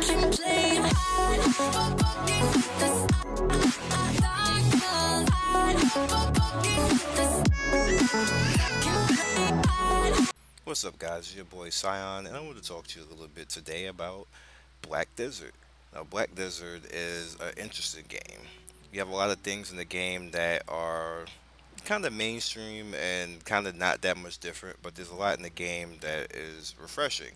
What's up, guys? It's your boy Scion, and I want to talk to you a little bit today about Black Desert. Now, Black Desert is an interesting game. You have a lot of things in the game that are kind of mainstream and kind of not that much different, but there's a lot in the game that is refreshing,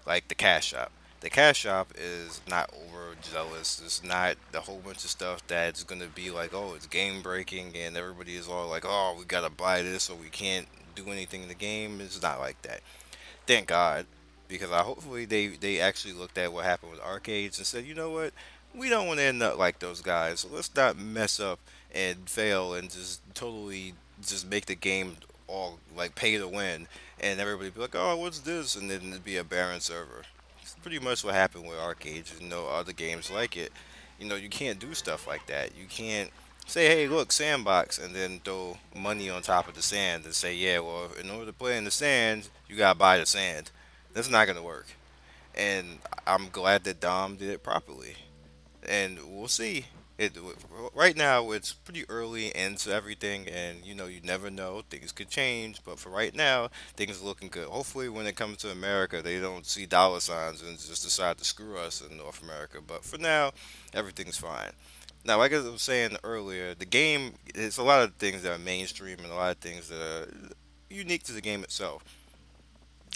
like the cash shop. The cash shop is not overzealous. It's not the whole bunch of stuff that's gonna be like, oh, it's game breaking, and everybody is all like, oh, we gotta buy this or we can't do anything in the game. It's not like that. Thank God, because I hopefully they actually looked at what happened with arcades and said, you know what, we don't want to end up like those guys. So let's not mess up and fail and just totally just make the game all like pay to win, and everybody be like, oh, what's this, and then it'd be a barren server. It's pretty much what happened with arcades and no other games like it. You know, you can't do stuff like that. You can't say, hey, look, sandbox, and then throw money on top of the sand and say, yeah, well, in order to play in the sand, you gotta buy the sand. That's not gonna work. And I'm glad that Dom did it properly. And we'll see. It right now it's pretty early into everything, and you know you never know. Things could change, but for right now, things are looking good. Hopefully, when it comes to America, they don't see dollar signs and just decide to screw us in North America. But for now, everything's fine. Now, like I was saying earlier, the game it's a lot of things that are mainstream and a lot of things that are unique to the game itself.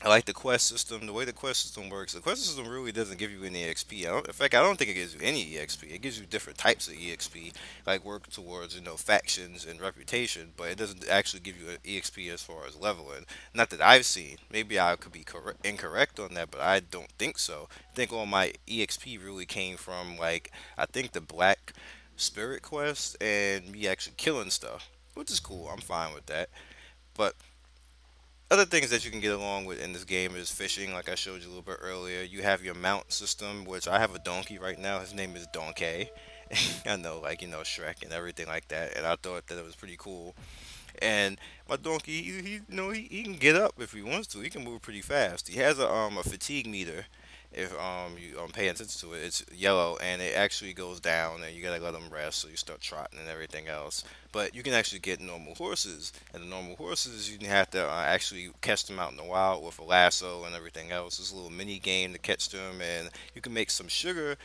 I like the quest system. The way the quest system works, the quest system really doesn't give you any XP. In fact, I don't think it gives you any EXP. It gives you different types of EXP, like work towards factions and reputation, but it doesn't actually give you an EXP as far as leveling. Not that I've seen. Maybe I could be incorrect on that, but I don't think so. I think all my EXP really came from like I think the Black Spirit quest and me actually killing stuff, which is cool. I'm fine with that, but other things that you can get along with in this game is fishing, like I showed you a little bit earlier. You have your mount system, which I have a donkey right now. His name is Donkey. I know, like, Shrek and everything like that. And I thought that it was pretty cool. And my donkey, he can get up if he wants to. He can move pretty fast. He has a fatigue meter. If you pay attention to it, it's yellow and it actually goes down, and you gotta let them rest, so you start trotting and everything else. But you can actually get normal horses, and the normal horses you have to actually catch them out in the wild with a lasso and everything else. It's a little mini game to catch them, and you can make some sugar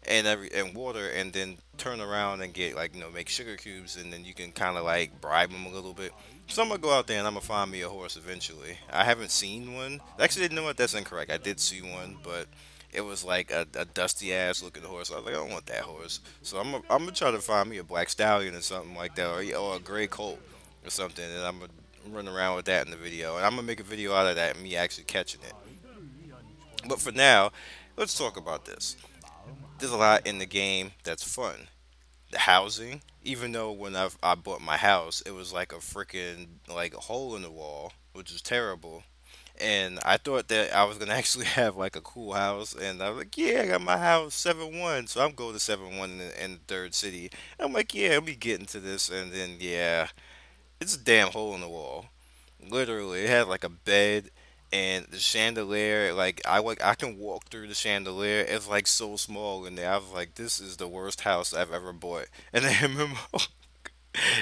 and water, and then turn around and get like make sugar cubes, and then you can kind of like bribe them a little bit. So I'm gonna go out there and I'm gonna find me a horse eventually. I haven't seen one. Actually, you know what? That's incorrect. I did see one, but it was like a dusty ass looking horse. I was like, I don't want that horse. So I'm gonna try to find me a black stallion or something like that, or a gray colt or something, and I'm gonna run around with that in the video. And I'm gonna make a video out of that, me actually catching it. But for now, let's talk about this. There's a lot in the game that's fun. The housing, even though when I bought my house, it was like a freaking like a hole in the wall, which was terrible. And I thought that I was gonna actually have like a cool house, and I was like, yeah, I got my house 7-1, so I'm going to 7-1 in the third city. I'm like, yeah, let me get into this, and then yeah, it's a damn hole in the wall. Literally, it had like a bed and the chandelier. I can walk through the chandelier. It's like so small in there. I was like, this is the worst house I've ever bought. And then I remember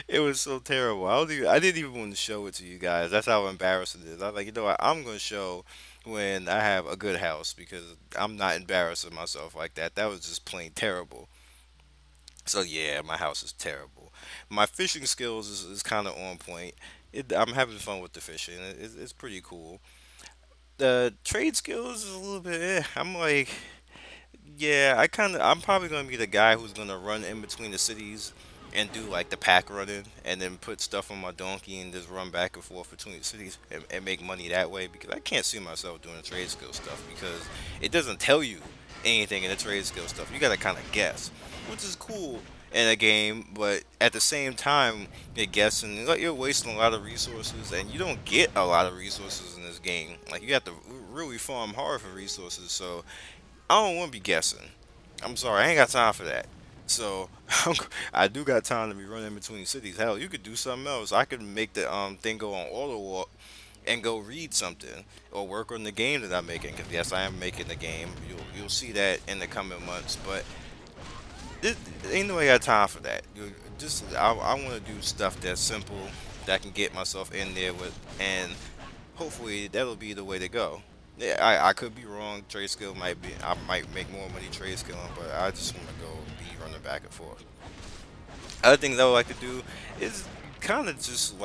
it was so terrible. I didn't even want to show it to you guys. That's how embarrassing it is. I was like, you know what? I'm gonna show when I have a good house because I'm not embarrassing myself like that. That was just plain terrible. So yeah, my house is terrible. My fishing skills is kind of on point. I'm having fun with the fishing. It's pretty cool. The trade skills is a little bit. I'm like, yeah, I'm probably gonna be the guy who's gonna run in between the cities and do like the pack running, and then put stuff on my donkey and just run back and forth between the cities and make money that way. Because I can't see myself doing the trade skill stuff because it doesn't tell you anything in the trade skill stuff. You gotta kind of guess, which is cool in a game, but at the same time, you're guessing like you're wasting a lot of resources, and you don't get a lot of resources in this game. Like you have to really farm hard for resources. So I don't want to be guessing. I'm sorry, I ain't got time for that. So I do got time to be running between cities. Hell, you could do something else. I could make the thing go on auto walk and go read something or work on the game that I'm making. Because yes, I am making the game. You'll see that in the coming months. But this, ain't nobody got time for that. I want to do stuff that's simple that I can get myself in there with, and hopefully that'll be the way to go. Yeah, I could be wrong. Trade skill might be. I might make more money trade skilling, but I just want to go be running back and forth. Other things I would like to do is kind of just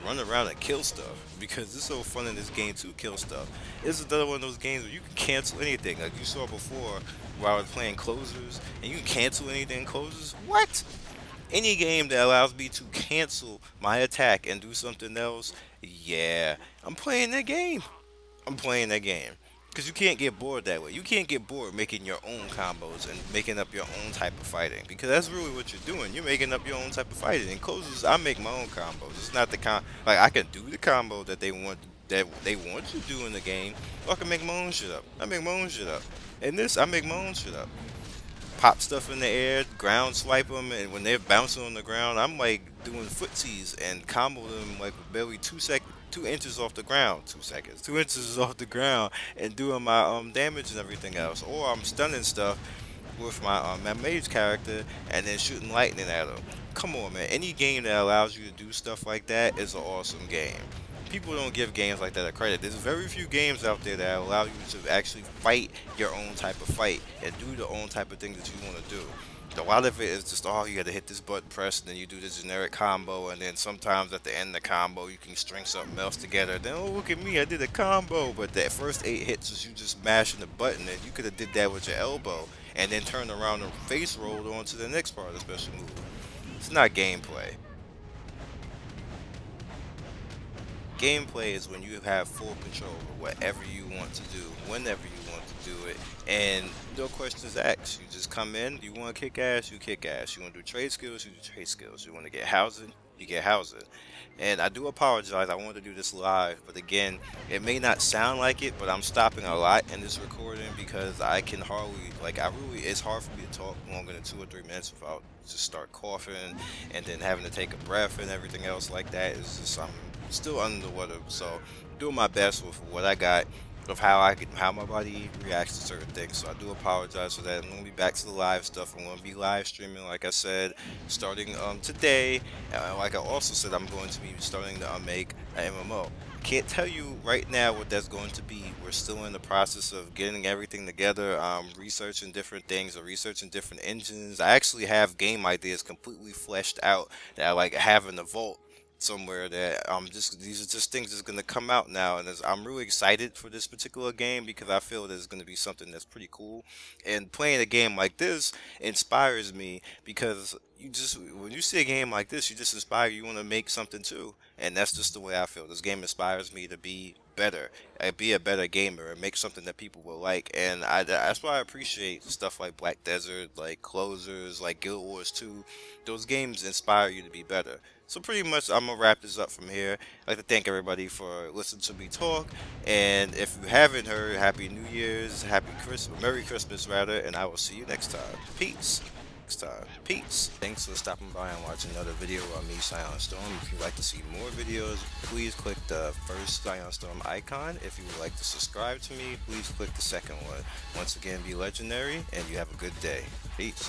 run around and kill stuff because it's so fun in this game to kill stuff. It's another one of those games where you can cancel anything. Like you saw before where I was playing closers and you can cancel anything in closers. What? Any game that allows me to cancel my attack and do something else, yeah, I'm playing that game. I'm playing that game. Because you can't get bored that way. You can't get bored making your own combos and making up your own type of fighting. Because that's really what you're doing. You're making up your own type of fighting. In closes, I make my own combos. It's not the like I can do the combo that they want you to do in the game, or I can make my own shit up. I make my own shit up. In this, I make my own shit up. Pop stuff in the air, ground swipe them, and when they're bouncing on the ground, I'm like doing footsies and combo them like barely 2 inches off the ground, 2 seconds, 2 inches off the ground, and doing my damage and everything else. Or I'm stunning stuff with my mage character and then shooting lightning at them. Come on, man! Any game that allows you to do stuff like that is an awesome game. People don't give games like that a credit. There's very few games out there that allow you to actually fight your own type of fight and do the own type of thing that you want to do. A lot of it is just, oh, you got to hit this button press, and then you do the generic combo, and then sometimes at the end of the combo, you can string something else together. Then, oh, look at me, I did a combo. But that first 8 hits was you just mashing the button, and you could have did that with your elbow, and then turned around and face rolled on to the next part of the special move. It's not gameplay. Gameplay is when you have full control of whatever you want to do, whenever you want to do it, and no questions asked. You just come in, you want to kick ass, you kick ass. You want to do trade skills, you do trade skills. You want to get housing, you get housing. And I do apologize, I wanted to do this live, but again, it may not sound like it, but I'm stopping a lot in this recording because I can hardly, it's hard for me to talk longer than 2 or 3 minutes without just start coughing and then having to take a breath and everything else like that. It's just, I'm still under the weather, so doing my best with what I got, of how my body reacts to certain things. So I do apologize for that. I'm gonna be back to the live stuff. I'm gonna be live streaming, like I said, starting today. Like I also said, I'm going to be starting to make an MMO. Can't tell you right now what that's going to be. We're still in the process of getting everything together, researching different things, or researching different engines. I actually have game ideas completely fleshed out that I like have in the vault somewhere, that just these are just things that's gonna come out now, and I'm really excited for this particular game because I feel there's gonna be something that's pretty cool. And playing a game like this inspires me because you just when you see a game like this, you just inspire, you want to make something too, and that's just the way I feel. This game inspires me to be better, be a better gamer, and make something that people will like. And that's why I appreciate stuff like Black Desert, like Closers, like Guild Wars 2. Those games inspire you to be better. So pretty much I'm gonna wrap this up from here. I'd like to thank everybody for listening to me talk, and if you haven't heard, Happy New Year's, Happy Christmas, Merry Christmas rather, and I will see you next time. Peace. Next time. Peace. Thanks for stopping by and watching another video on me, Scion Storm. If you'd like to see more videos, please click the first Scion Storm icon. If you would like to subscribe to me, please click the second one. Once again, be legendary, and you have a good day. Peace.